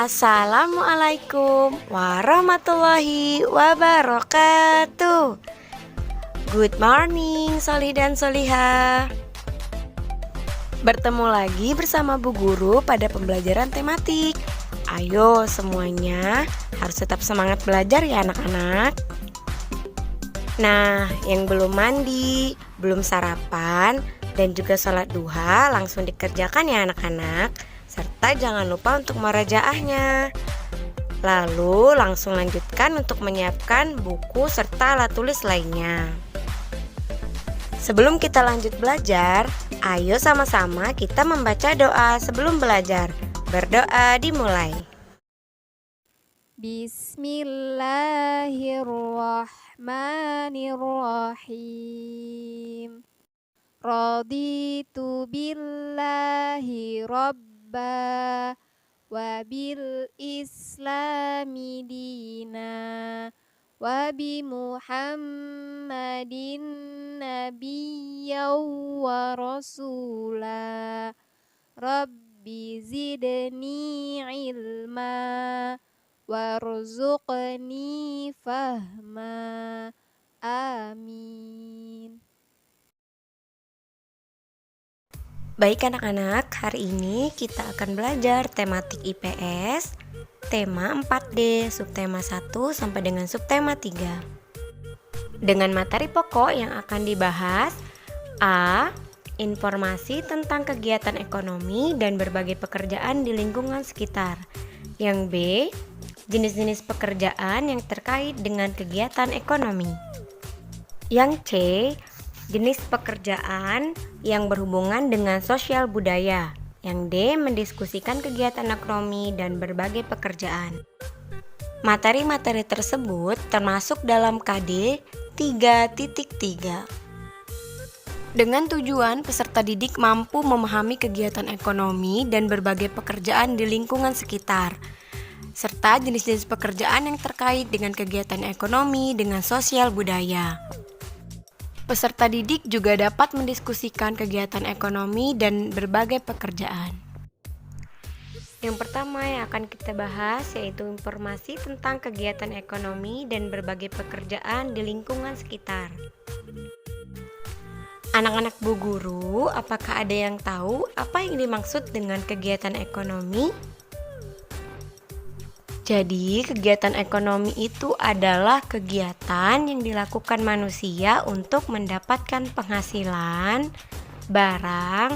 Assalamualaikum warahmatullahi wabarakatuh. Good morning Solih dan Solihah. Bertemu lagi bersama Bu Guru pada pembelajaran tematik. Ayo semuanya harus tetap semangat belajar ya anak-anak. Nah, yang belum mandi, belum sarapan, dan juga sholat duha langsung dikerjakan ya anak-anak. Serta jangan lupa untuk merajaahnya. Lalu langsung lanjutkan untuk menyiapkan buku serta alat tulis lainnya. Sebelum kita lanjut belajar, ayo sama-sama kita membaca doa sebelum belajar. Berdoa dimulai. Bismillahirrahmanirrahim. Raditu billahi rabba wa bil islami dina wa bi muhammadin nabiyyan wa rasula rabbi zidni ilma warzuqni fahma amin. Baik anak-anak, hari ini kita akan belajar tematik IPS, tema 4D, subtema 1 sampai dengan subtema 3. Dengan materi pokok yang akan dibahas: A. Informasi tentang kegiatan ekonomi dan berbagai pekerjaan di lingkungan sekitar. Yang B. Jenis-jenis pekerjaan yang terkait dengan kegiatan ekonomi. Yang C. Jenis pekerjaan yang berhubungan dengan sosial budaya. Yang D. Mendiskusikan kegiatan ekonomi dan berbagai pekerjaan. Materi-materi tersebut termasuk dalam KD 3.3. Dengan tujuan peserta didik mampu memahami kegiatan ekonomi dan berbagai pekerjaan di lingkungan sekitar, serta jenis-jenis pekerjaan yang terkait dengan kegiatan ekonomi dengan sosial budaya. Peserta didik juga dapat mendiskusikan kegiatan ekonomi dan berbagai pekerjaan. Yang pertama yang akan kita bahas yaitu informasi tentang kegiatan ekonomi dan berbagai pekerjaan di lingkungan sekitar. Anak-anak Bu Guru, apakah ada yang tahu apa yang dimaksud dengan kegiatan ekonomi? Jadi, kegiatan ekonomi itu adalah kegiatan yang dilakukan manusia untuk mendapatkan penghasilan, barang,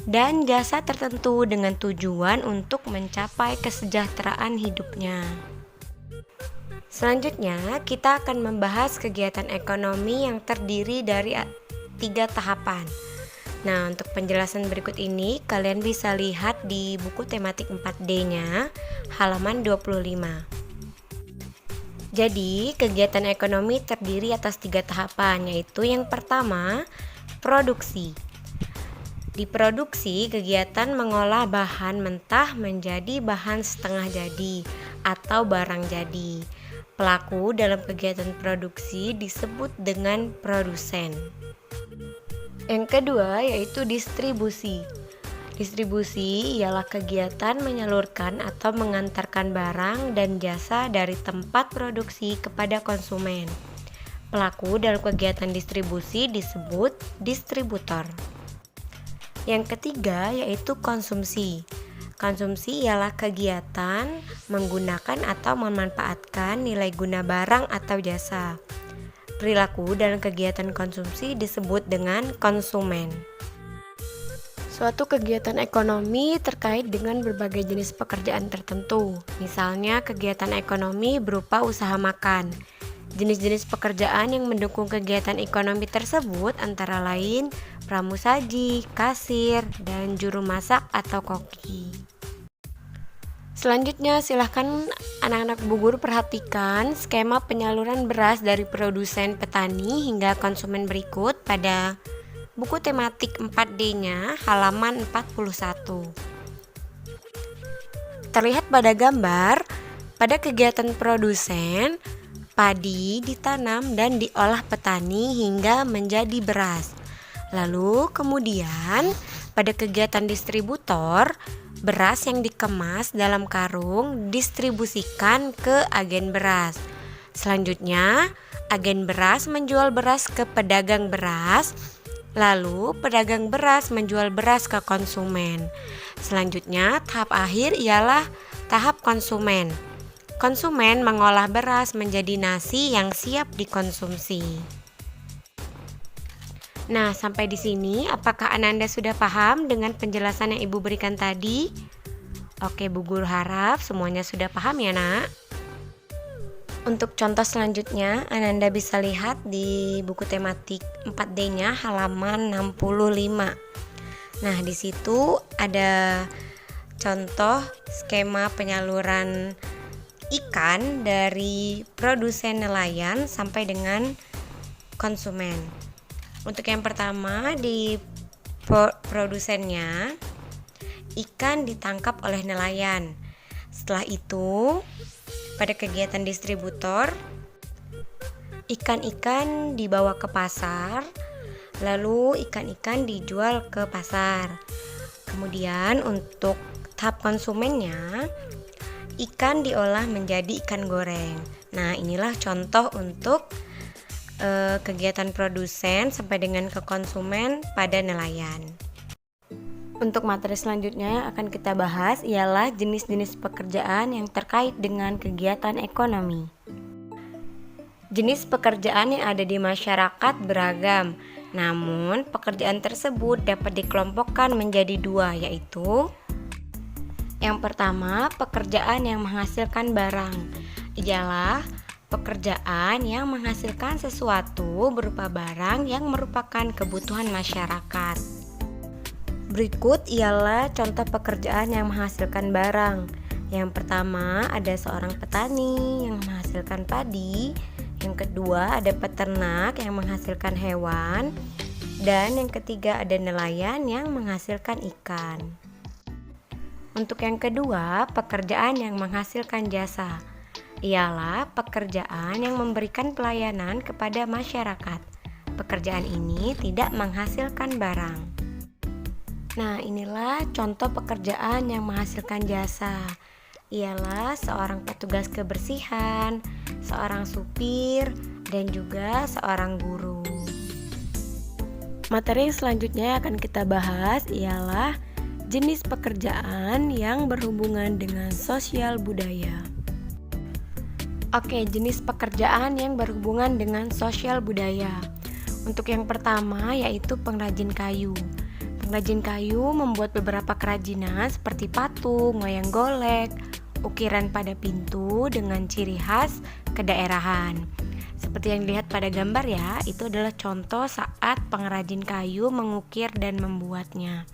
dan jasa tertentu dengan tujuan untuk mencapai kesejahteraan hidupnya. Selanjutnya, kita akan membahas kegiatan ekonomi yang terdiri dari 3 tahapan. Nah, untuk penjelasan berikut ini kalian bisa lihat di buku tematik 4D-nya halaman 25. Jadi, kegiatan ekonomi terdiri atas 3 tahapan, yaitu yang pertama, produksi. Di produksi, kegiatan mengolah bahan mentah menjadi bahan setengah jadi atau barang jadi. Pelaku dalam kegiatan produksi disebut dengan produsen. Yang kedua yaitu distribusi. Distribusi ialah kegiatan menyalurkan atau mengantarkan barang dan jasa dari tempat produksi kepada konsumen. Pelaku dalam kegiatan distribusi disebut distributor. Yang ketiga yaitu konsumsi. Konsumsi ialah kegiatan menggunakan atau memanfaatkan nilai guna barang atau jasa. Perilaku dalam kegiatan konsumsi disebut dengan konsumen. Suatu kegiatan ekonomi terkait dengan berbagai jenis pekerjaan tertentu. Misalnya kegiatan ekonomi berupa usaha makan. Jenis-jenis pekerjaan yang mendukung kegiatan ekonomi tersebut antara lain pramusaji, kasir, dan juru masak atau koki. Selanjutnya silahkan anak-anak Bu Guru perhatikan skema penyaluran beras dari produsen petani hingga konsumen berikut pada buku tematik 4D-nya halaman 41. Terlihat pada gambar, pada kegiatan produsen, padi ditanam dan diolah petani hingga menjadi beras. Lalu kemudian pada kegiatan distributor, Beras yang dikemas dalam karung distribusikan ke agen beras. Selanjutnya, agen beras menjual beras ke pedagang beras, lalu pedagang beras menjual beras ke konsumen. Selanjutnya, tahap akhir ialah tahap konsumen. Konsumen mengolah beras menjadi nasi yang siap dikonsumsi. Nah, sampai di sini, apakah Ananda sudah paham dengan penjelasan yang Ibu berikan tadi? Oke, Bu Guru harap semuanya sudah paham ya, Nak. Untuk contoh selanjutnya, Ananda bisa lihat di buku tematik 4D-nya halaman 65. Nah, di situ ada contoh skema penyaluran ikan dari produsen nelayan sampai dengan konsumen. Untuk yang pertama, di produsennya, ikan ditangkap oleh nelayan. Setelah itu, pada kegiatan distributor, ikan-ikan dibawa ke pasar, lalu ikan-ikan dijual ke pasar. Kemudian untuk tahap konsumennya, ikan diolah menjadi ikan goreng. Nah, inilah contoh untuk kegiatan produsen sampai dengan ke konsumen pada nelayan. Untuk materi selanjutnya yang akan kita bahas ialah jenis-jenis pekerjaan yang terkait dengan kegiatan ekonomi. Jenis pekerjaan yang ada di masyarakat beragam, namun pekerjaan tersebut dapat dikelompokkan menjadi dua, yaitu yang pertama, pekerjaan yang menghasilkan barang. Ialah pekerjaan yang menghasilkan sesuatu berupa barang yang merupakan kebutuhan masyarakat. Berikut ialah contoh pekerjaan yang menghasilkan barang. Yang pertama, ada seorang petani yang menghasilkan padi. Yang kedua, ada peternak yang menghasilkan hewan. Dan yang ketiga, ada nelayan yang menghasilkan ikan. Untuk yang kedua, pekerjaan yang menghasilkan jasa. Ialah pekerjaan yang memberikan pelayanan kepada masyarakat. Pekerjaan ini tidak menghasilkan barang. Nah, inilah contoh pekerjaan yang menghasilkan jasa. Ialah seorang petugas kebersihan, seorang supir, dan juga seorang guru. Materi selanjutnya yang akan kita bahas ialah jenis pekerjaan yang berhubungan dengan sosial budaya. Oke, jenis pekerjaan yang berhubungan dengan sosial budaya. Untuk yang pertama yaitu pengrajin kayu. Pengrajin kayu membuat beberapa kerajinan seperti patung, wayang golek, ukiran pada pintu dengan ciri khas kedaerahan. Seperti yang dilihat pada gambar ya, itu adalah contoh saat pengrajin kayu mengukir dan membuatnya.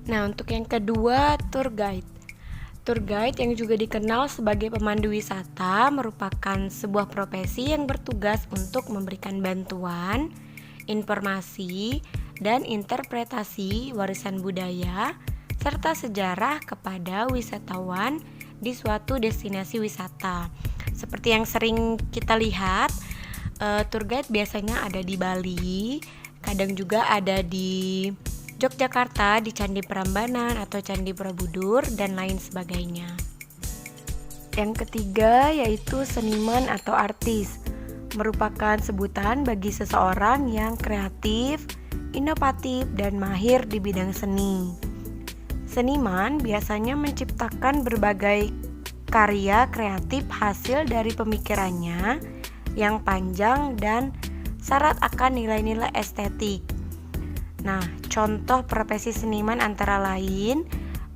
Nah, untuk yang kedua, tour guide. Tour guide yang juga dikenal sebagai pemandu wisata merupakan sebuah profesi yang bertugas untuk memberikan bantuan, informasi, dan interpretasi warisan budaya serta sejarah kepada wisatawan di suatu destinasi wisata. Seperti yang sering kita lihat, tour guide biasanya ada di Bali, kadang juga ada di Yogyakarta, di Candi Prambanan atau Candi Borobudur, dan lain sebagainya. Yang ketiga yaitu seniman atau artis, merupakan sebutan bagi seseorang yang kreatif, inovatif, dan mahir di bidang seni. Seniman biasanya menciptakan berbagai karya kreatif hasil dari pemikirannya yang panjang dan syarat akan nilai-nilai estetik. Nah, contoh profesi seniman antara lain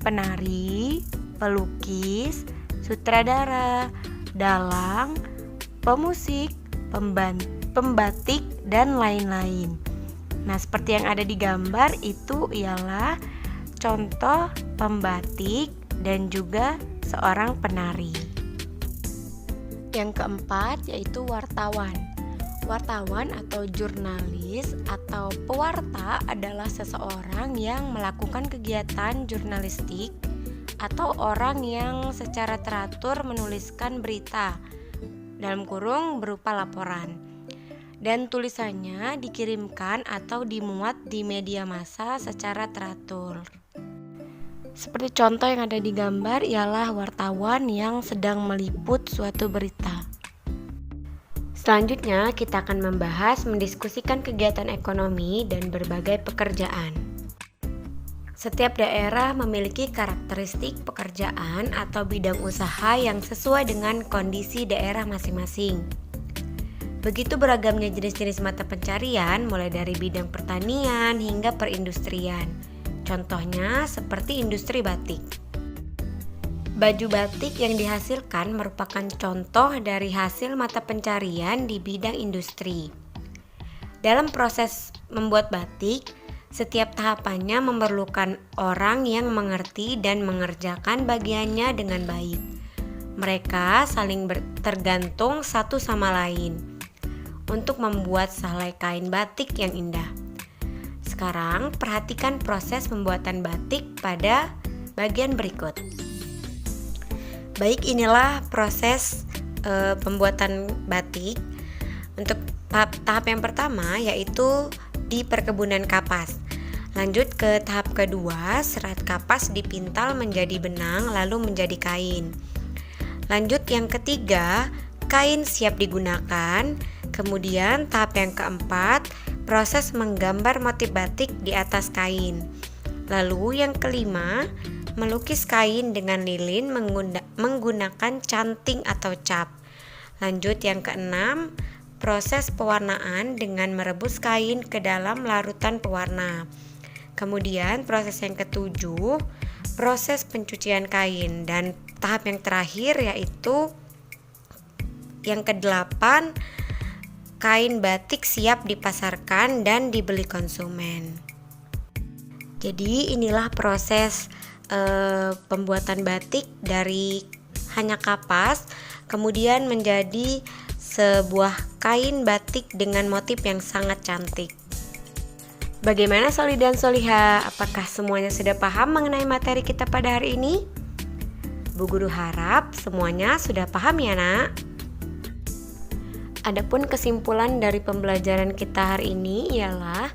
penari, pelukis, sutradara, dalang, pemusik, pembatik, dan lain-lain. Nah, seperti yang ada di gambar itu ialah contoh pembatik dan juga seorang penari. Yang keempat yaitu wartawan. Wartawan atau jurnalis atau pewarta adalah seseorang yang melakukan kegiatan jurnalistik atau orang yang secara teratur menuliskan berita dalam kurung berupa laporan, dan tulisannya dikirimkan atau dimuat di media massa secara teratur. Seperti contoh yang ada di gambar ialah wartawan yang sedang meliput suatu berita. Selanjutnya, kita akan mendiskusikan kegiatan ekonomi dan berbagai pekerjaan. Setiap daerah memiliki karakteristik pekerjaan atau bidang usaha yang sesuai dengan kondisi daerah masing-masing. Begitu beragamnya jenis-jenis mata pencarian, mulai dari bidang pertanian hingga perindustrian. Contohnya seperti industri batik. Baju batik yang dihasilkan merupakan contoh dari hasil mata pencarian di bidang industri. Dalam proses membuat batik, setiap tahapannya memerlukan orang yang mengerti dan mengerjakan bagiannya dengan baik. Mereka saling tergantung satu sama lain untuk membuat sehelai kain batik yang indah. Sekarang perhatikan proses pembuatan batik pada bagian berikut. Baik, inilah proses pembuatan batik. Untuk tahap yang pertama yaitu di perkebunan kapas. Lanjut ke tahap kedua, serat kapas dipintal menjadi benang lalu menjadi kain. Lanjut yang ketiga, kain siap digunakan. Kemudian tahap yang keempat, proses menggambar motif batik di atas kain. Lalu yang kelima, melukis kain dengan lilin menggunakan canting atau cap. Lanjut yang keenam, proses pewarnaan dengan merebus kain ke dalam larutan pewarna. Kemudian proses yang ketujuh, proses pencucian kain. Dan tahap yang terakhir yaitu yang kedelapan, kain batik siap dipasarkan dan dibeli konsumen. Jadi inilah proses pembuatan batik dari hanya kapas kemudian menjadi sebuah kain batik dengan motif yang sangat cantik. Bagaimana Soli dan Soliha? Apakah semuanya sudah paham mengenai materi kita pada hari ini? Bu Guru harap semuanya sudah paham ya, Nak. Adapun kesimpulan dari pembelajaran kita hari ini ialah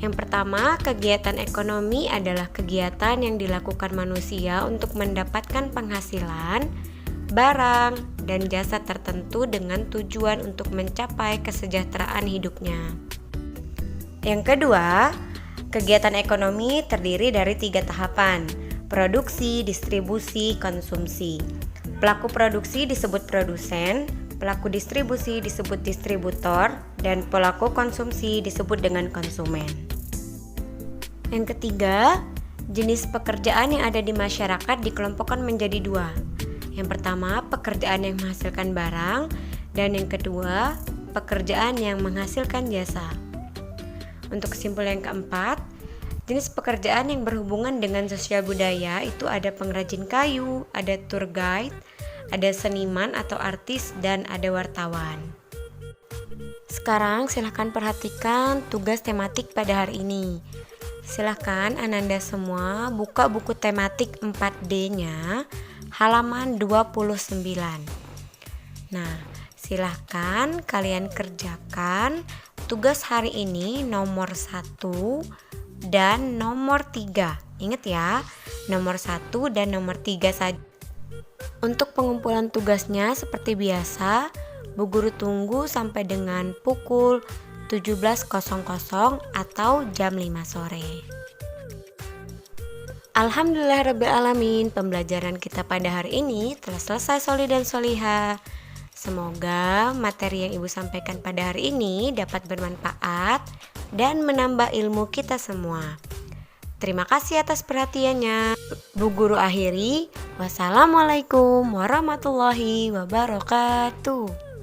yang pertama, kegiatan ekonomi adalah kegiatan yang dilakukan manusia untuk mendapatkan penghasilan, barang, dan jasa tertentu dengan tujuan untuk mencapai kesejahteraan hidupnya. Yang kedua, kegiatan ekonomi terdiri dari 3 tahapan: produksi, distribusi, konsumsi. Pelaku produksi disebut produsen, pelaku distribusi disebut distributor, dan pelaku konsumsi disebut dengan konsumen. Yang ketiga, jenis pekerjaan yang ada di masyarakat dikelompokkan menjadi 2. Yang pertama, pekerjaan yang menghasilkan barang, dan yang kedua, pekerjaan yang menghasilkan jasa. Untuk kesimpulan yang keempat, jenis pekerjaan yang berhubungan dengan sosial budaya itu ada pengrajin kayu, ada tour guide, ada seniman atau artis, dan ada wartawan. Sekarang silahkan perhatikan tugas tematik pada hari ini. Silahkan Ananda semua buka buku tematik 4D-nya halaman 29. Nah, silahkan kalian kerjakan tugas hari ini nomor 1 dan nomor 3. Ingat ya, nomor 1 dan nomor 3 saja. Untuk pengumpulan tugasnya seperti biasa, Bu Guru tunggu sampai dengan pukul 17.00 atau jam 5 sore. Alhamdulillahirrabbilalamin, pembelajaran kita pada hari ini telah selesai Soli dan Soliha. Semoga materi yang Ibu sampaikan pada hari ini dapat bermanfaat dan menambah ilmu kita semua. Terima kasih atas perhatiannya. Bu Guru akhiri. Wassalamualaikum warahmatullahi wabarakatuh.